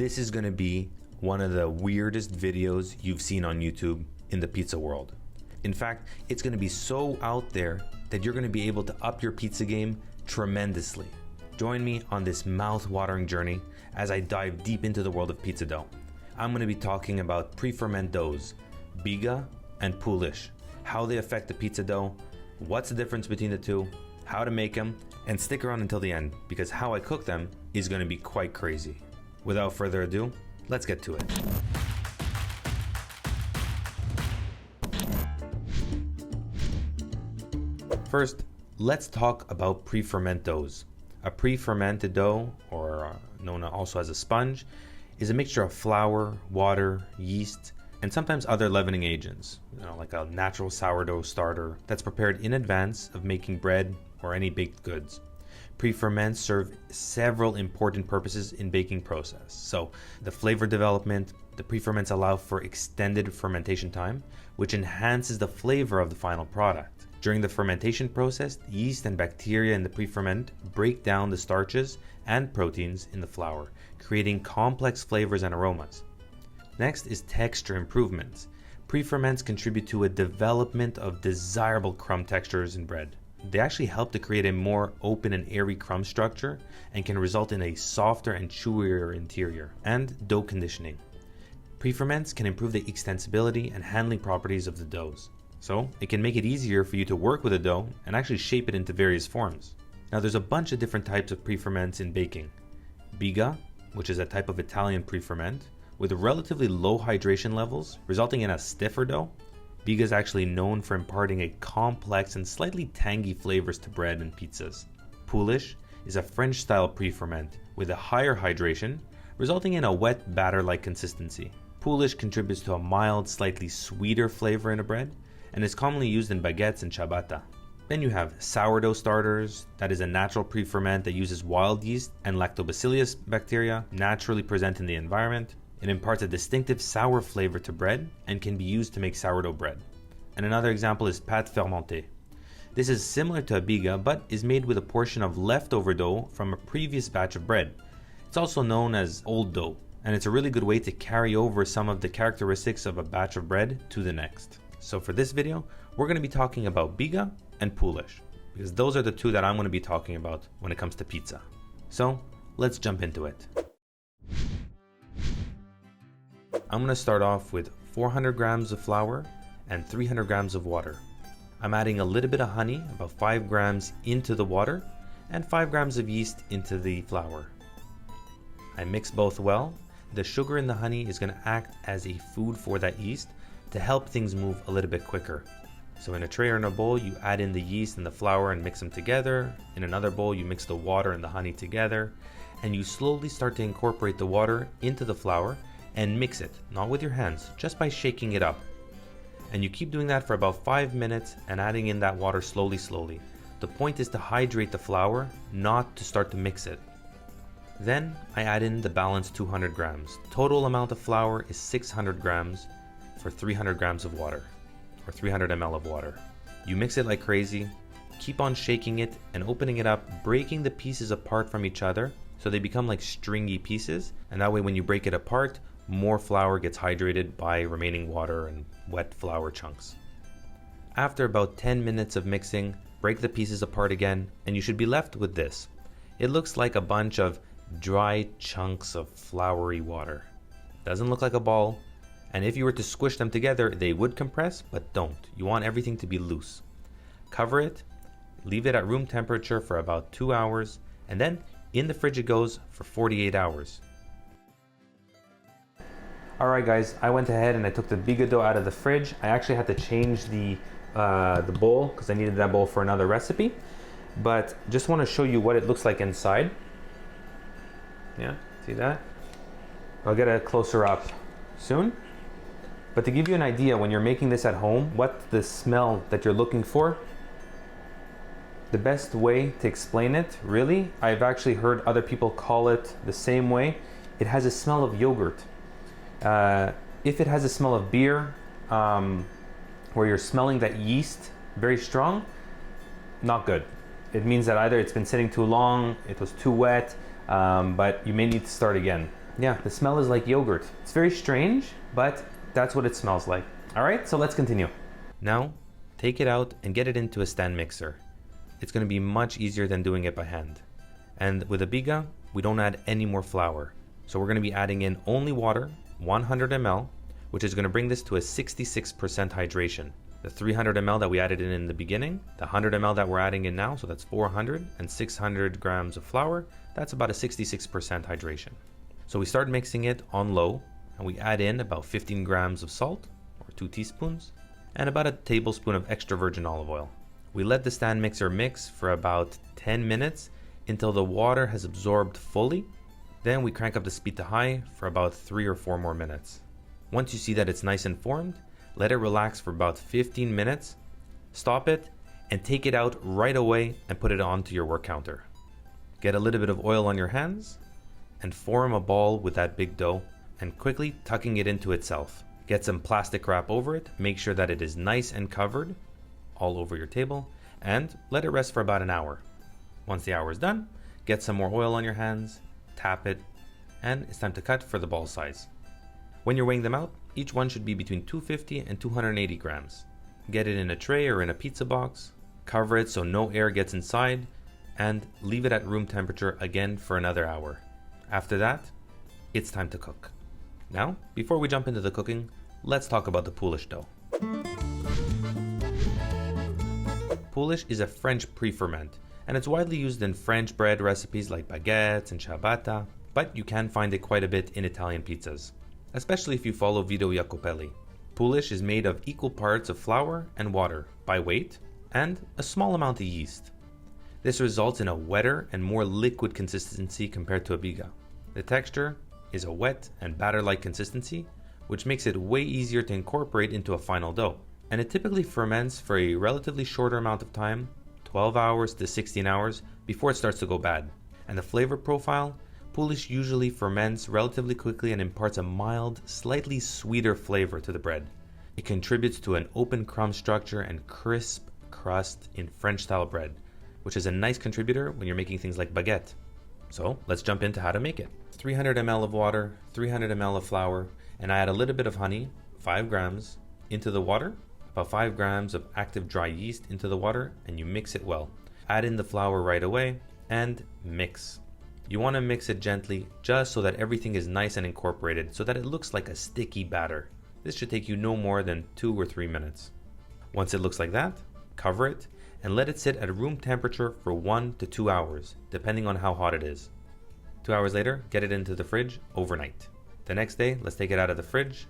This is gonna be one of the weirdest videos you've seen on YouTube in the pizza world. In fact, it's gonna be so out there that you're gonna be able to up your pizza game tremendously. Join me on this mouth-watering journey as I dive deep into the world of pizza dough. I'm gonna be talking about pre-ferment doughs, Biga and Poolish, how they affect the pizza dough, what's the difference between the two, how to make them, and stick around until the end because how I cook them is gonna be quite crazy. Without further ado, let's get to it. First, let's talk about pre-ferment doughs. A pre-fermented dough, or known also as a sponge, is a mixture of flour, water, yeast, and sometimes other leavening agents, like a natural sourdough starter that's prepared in advance of making bread or any baked goods. Pre-ferments serve several important purposes in baking process. So the flavor development, the pre-ferments allow for extended fermentation time, which enhances the flavor of the final product. During the fermentation process, yeast and bacteria in the pre-ferment break down the starches and proteins in the flour, creating complex flavors and aromas. Next is texture improvements. Pre-ferments contribute to a development of desirable crumb textures in bread. They actually help to create a more open and airy crumb structure and can result in a softer and chewier interior. And dough conditioning. Pre-ferments can improve the extensibility and handling properties of the doughs. So it can make it easier for you to work with a dough and actually shape it into various forms. Now there's a bunch of different types of pre-ferments in baking. Biga, which is a type of Italian pre-ferment, with relatively low hydration levels, resulting in a stiffer dough. Biga is actually known for imparting a complex and slightly tangy flavors to bread and pizzas. Poolish is a French-style pre-ferment with a higher hydration, resulting in a wet batter-like consistency. Poolish contributes to a mild, slightly sweeter flavor in a bread, and is commonly used in baguettes and ciabatta. Then you have sourdough starters, that is a natural pre-ferment that uses wild yeast and lactobacillus bacteria naturally present in the environment. It imparts a distinctive sour flavor to bread and can be used to make sourdough bread. And another example is pâte fermentée. This is similar to a biga but is made with a portion of leftover dough from a previous batch of bread. It's also known as old dough, and it's a really good way to carry over some of the characteristics of a batch of bread to the next. So for this video, we're going to be talking about Biga and Poolish, because those are the two that I'm going to be talking about when it comes to pizza. So let's jump into it. I'm going to start off with 400 grams of flour and 300 grams of water. I'm adding a little bit of honey, about 5 grams into the water, and 5 grams of yeast into the flour. I mix both well. The sugar in the honey is going to act as a food for that yeast to help things move a little bit quicker. So in a tray or in a bowl, you add in the yeast and the flour and mix them together. In another bowl, you mix the water and the honey together, and you slowly start to incorporate the water into the flour and mix it, not with your hands, just by shaking it up. And you keep doing that for about 5 minutes and adding in that water slowly. The point is to hydrate the flour, not to start to mix it. Then I add in the balanced 200 grams. Total amount of flour is 600 grams for 300 grams of water, or 300 ml of water. You mix it like crazy, keep on shaking it and opening it up, breaking the pieces apart from each other so they become like stringy pieces, and that way when you break it apart, more flour gets hydrated by remaining water and wet flour chunks. After about 10 minutes of mixing, break the pieces apart again, and you should be left with this. It looks like a bunch of dry chunks of floury water. Doesn't look like a ball, and if you were to squish them together, they would compress, but don't. You want everything to be loose. Cover it, leave it at room temperature for about 2 hours, and then in the fridge it goes for 48 hours. Alright guys, I went ahead and I took the Biga dough out of the fridge. I actually had to change the bowl because I needed that bowl for another recipe. But just want to show you what it looks like inside. Yeah, see that? I'll get a closer up soon. But to give you an idea, when you're making this at home, what the smell that you're looking for, the best way to explain it, really, I've actually heard other people call it the same way. It has a smell of yogurt. If it has a smell of beer, where you're smelling that yeast very strong, not good. It means that either it's been sitting too long, it was too wet, but you may need to start again. Yeah, the smell is like yogurt. It's very strange, but that's what it smells like. All right, so let's continue. Now, take it out and get it into a stand mixer. It's going to be much easier than doing it by hand. And with a biga, we don't add any more flour. So we're going to be adding in only water, 100 ml, which is going to bring this to a 66% hydration. The 300 ml that we added in the beginning, the 100 ml that we're adding in now, so that's 400, and 600 grams of flour, that's about a 66% hydration. So we start mixing it on low, and we add in about 15 grams of salt, or 2 teaspoons, and about a tablespoon of extra virgin olive oil. We let the stand mixer mix for about 10 minutes until the water has absorbed fully. Then we crank up the speed to high for about 3 or 4 more minutes. Once you see that it's nice and formed, let it relax for about 15 minutes, stop it, and take it out right away and put it onto your work counter. Get a little bit of oil on your hands and form a ball with that big dough and quickly tucking it into itself. Get some plastic wrap over it, make sure that it is nice and covered all over your table, and let it rest for about an hour. Once the hour is done, get some more oil on your hands, tap it, and it's time to cut for the ball size. When you're weighing them out, each one should be between 250 and 280 grams. Get it in a tray or in a pizza box, cover it so no air gets inside, and leave it at room temperature again for another hour. After that, it's time to cook. Now, before we jump into the cooking, let's talk about the Poolish dough. Poolish is a French pre-ferment, and it's widely used in French bread recipes like baguettes and ciabatta, but you can find it quite a bit in Italian pizzas, especially if you follow Vito Iacopelli. Poolish is made of equal parts of flour and water by weight, and a small amount of yeast. This results in a wetter and more liquid consistency compared to a biga. The texture is a wet and batter-like consistency, which makes it way easier to incorporate into a final dough. And it typically ferments for a relatively shorter amount of time, 12 hours to 16 hours, before it starts to go bad. And the flavor profile, Poolish usually ferments relatively quickly and imparts a mild, slightly sweeter flavor to the bread. It contributes to an open crumb structure and crisp crust in French-style bread, which is a nice contributor when you're making things like baguette. So let's jump into how to make it. 300 ml of water, 300 ml of flour, and I add a little bit of honey, 5 grams, into the water, about 5 grams of active dry yeast into the water, and you mix it well. Add in the flour right away and mix. You want to mix it gently just so that everything is nice and incorporated so that it looks like a sticky batter. This should take you no more than 2 or 3 minutes. Once it looks like that, cover it and let it sit at room temperature for 1 to 2 hours, depending on how hot it is. 2 hours later, get it into the fridge overnight. The next day, let's take it out of the fridge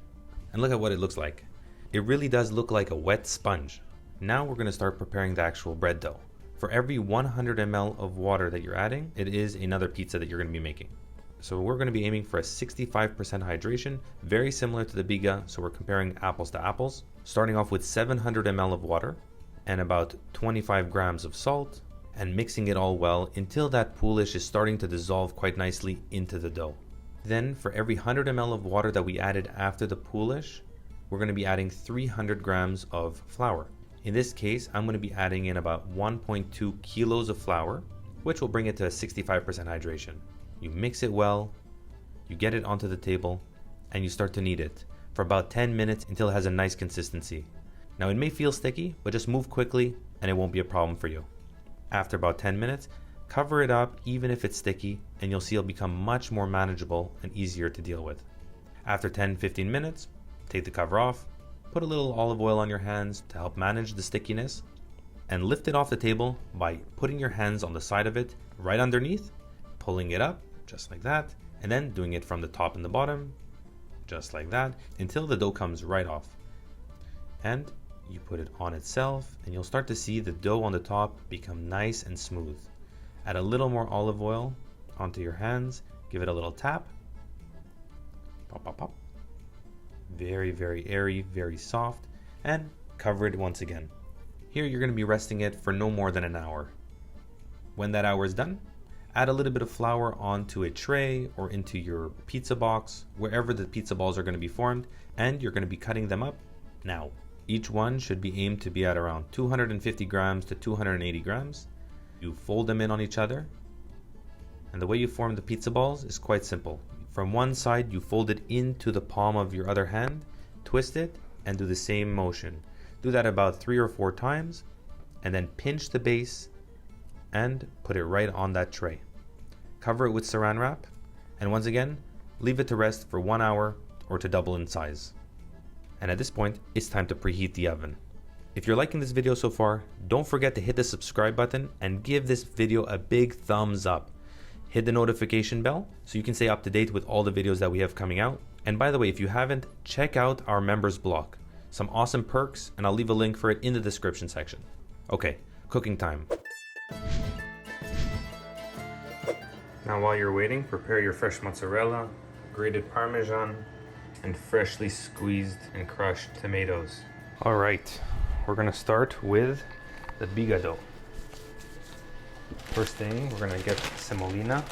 and look at what it looks like. It really does look like a wet sponge. Now we're going to start preparing the actual bread dough. For every 100 ml of water that you're adding, it is another pizza that you're going to be making. So we're going to be aiming for a 65% hydration, very similar to the biga, so we're comparing apples to apples. Starting off with 700 ml of water and about 25 grams of salt, and mixing it all well until that Poolish is starting to dissolve quite nicely into the dough. Then for every 100 ml of water that we added after the Poolish, we're going to be adding 300 grams of flour. In this case, I'm going to be adding in about 1.2 kilos of flour, which will bring it to a 65% hydration. You mix it well, you get it onto the table, and you start to knead it for about 10 minutes until it has a nice consistency. Now it may feel sticky, but just move quickly and it won't be a problem for you. After about 10 minutes, cover it up even if it's sticky, and you'll see it'll become much more manageable and easier to deal with. After 10-15 minutes, take the cover off, put a little olive oil on your hands to help manage the stickiness, and lift it off the table by putting your hands on the side of it right underneath, pulling it up just like that, and then doing it from the top and the bottom just like that until the dough comes right off. And you put it on itself and you'll start to see the dough on the top become nice and smooth. Add a little more olive oil onto your hands, give it a little tap, pop, pop, pop. Very, very airy, very soft, and cover it once again. Here you're going to be resting it for no more than an hour. When that hour is done, add a little bit of flour onto a tray or into your pizza box, wherever the pizza balls are going to be formed, and you're going to be cutting them up now. Each one should be aimed to be at around 250 grams to 280 grams. You fold them in on each other, and the way you form the pizza balls is quite simple. You From one side, you fold it into the palm of your other hand, twist it, and do the same motion. Do that about 3 or 4 times, and then pinch the base and put it right on that tray. Cover it with saran wrap, and once again, leave it to rest for 1 hour or to double in size. And at this point, it's time to preheat the oven. If you're liking this video so far, don't forget to hit the subscribe button and give this video a big thumbs up. Hit the notification bell so you can stay up to date with all the videos that we have coming out. And by the way, if you haven't, check out our members blog. Some awesome perks, and I'll leave a link for it in the description section. Okay, cooking time. Now while you're waiting, prepare your fresh mozzarella, grated Parmesan, and freshly squeezed and crushed tomatoes. All right, we're gonna start with the biga dough. First thing, we're gonna get semolina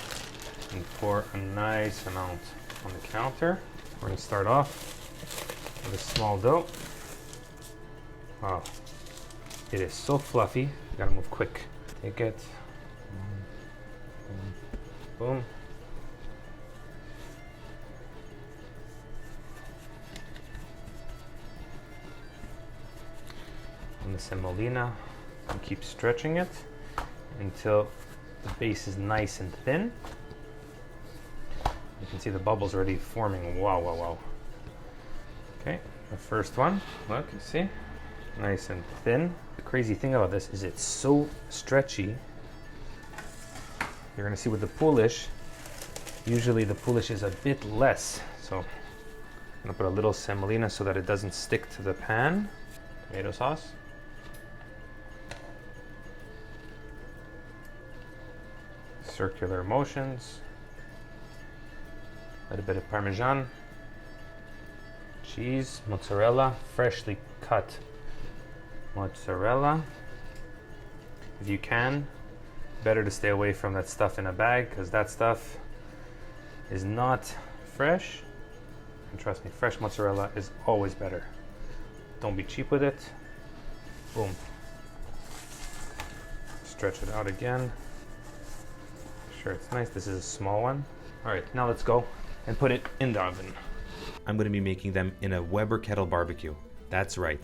and pour a nice amount on the counter. We're gonna start off with a small dough. Wow, it is so fluffy. You gotta move quick. Take it, boom, boom. On the semolina, and keep stretching it until the base is nice and thin. You can see the bubbles already forming. Wow, wow, wow. Okay, the first one, look, you see? Nice and thin. The crazy thing about this is it's so stretchy. You're gonna see with the Poolish, usually the Poolish is a bit less. So I'm gonna put a little semolina so that it doesn't stick to the pan. Tomato sauce. Circular motions. A little bit of Parmesan. Cheese, mozzarella, freshly cut mozzarella. If you can, better to stay away from that stuff in a bag, because that stuff is not fresh. And trust me, fresh mozzarella is always better. Don't be cheap with it. Boom. Stretch it out again. Sure, it's nice. This is a small one. All right, now let's go and put it in the oven. I'm going to be making them in a Weber kettle barbecue. That's right.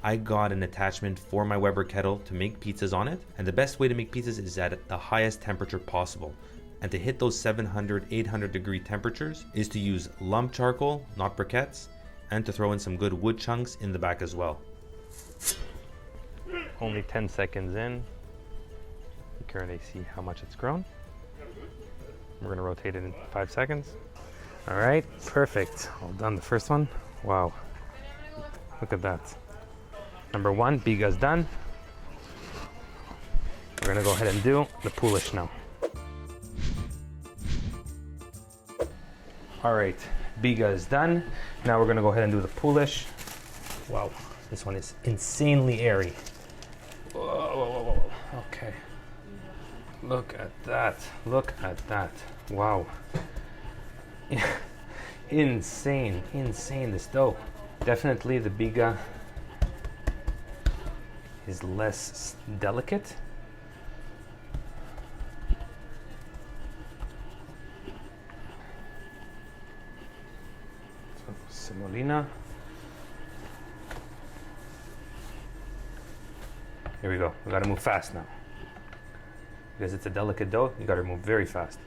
I got an attachment for my Weber kettle to make pizzas on it, and the best way to make pizzas is at the highest temperature possible. And to hit those 700, 800 degree temperatures is to use lump charcoal, not briquettes, and to throw in some good wood chunks in the back as well. Only 10 seconds in. You can already see how much it's grown. We're gonna rotate it in 5 seconds. All right, perfect. All done, the first one. Wow, look at that. Number 1, biga's done. We're gonna go ahead and do the Poolish now. All right, biga is done. Now we're gonna go ahead and do the Poolish. Wow, this one is insanely airy. Whoa, whoa, whoa, whoa. Okay. Look at that, look at that. Wow. Insane, insane, this dough. Definitely the biga is less delicate. So, semolina. Here we go, we gotta move fast now. Because it's a delicate dough, you gotta move very fast.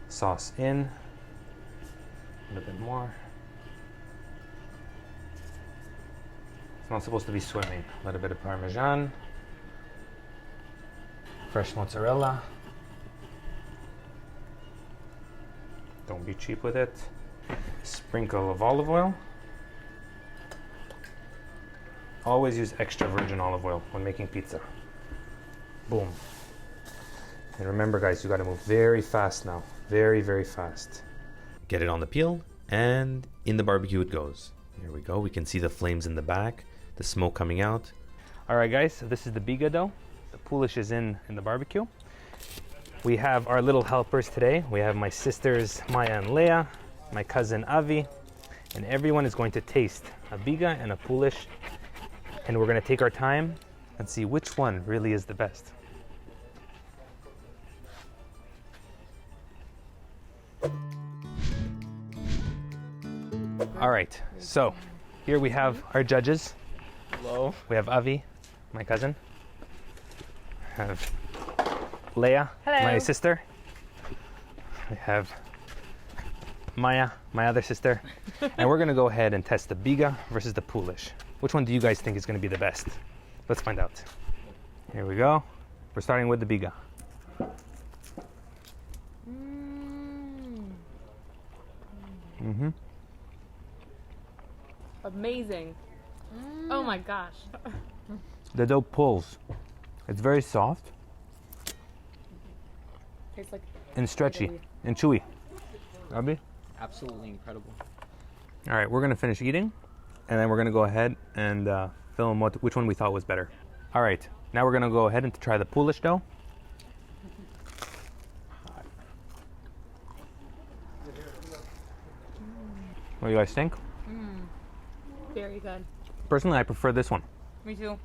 Sauce in, a little bit more. It's not supposed to be swimming. A little bit of Parmesan, fresh mozzarella. Don't be cheap with it. Sprinkle of olive oil. Always use extra virgin olive oil when making pizza. Boom. And remember guys, you gotta move very fast now. Very, very fast. Get it on the peel, and in the barbecue it goes. Here we go, we can see the flames in the back, the smoke coming out. All right guys, so this is the biga dough. The Poolish is in the barbecue. We have our little helpers today. We have my sisters Maya and Leah, my cousin Avi, and everyone is going to taste a biga and a Poolish, and we're gonna take our time and see which one really is the best. All right, so here we have our judges. Hello. We have Avi, my cousin. We have Leia, my sister. We have Maya, my other sister. And we're gonna go ahead and test the Biga versus the Poolish. Which one do you guys think is gonna be the best? Let's find out. Here we go. We're starting with the Biga. Amazing. Oh my gosh. The dough pulls. It's very soft Tastes like and stretchy and chewy. Abby? Absolutely incredible. All right, we're gonna finish eating, and then we're gonna go ahead and film which one we thought was better. All right, now we're gonna go ahead and try the Polish dough. What do you guys think? very good. Personally, I prefer this one. Me too.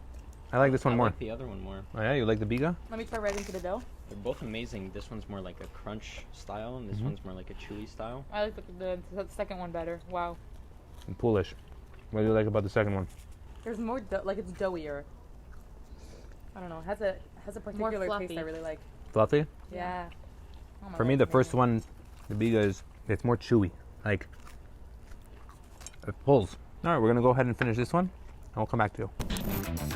I like this one I more. like the other one more. Oh yeah, you like the Biga? Let me try right into the dough. They're both amazing. This one's more like a crunch style, and this one's more like a chewy style. I like the second one better. Wow. And Polish. What do you like about the second one? There's more like it's doughier. I don't know. Has a particular fluffy. taste I really like. Fluffy? Yeah. Oh my For me, God, the first yeah. one, the Biga it's more chewy. Like, it pulls. All right, we're gonna go ahead and finish this one, and we'll come back to you.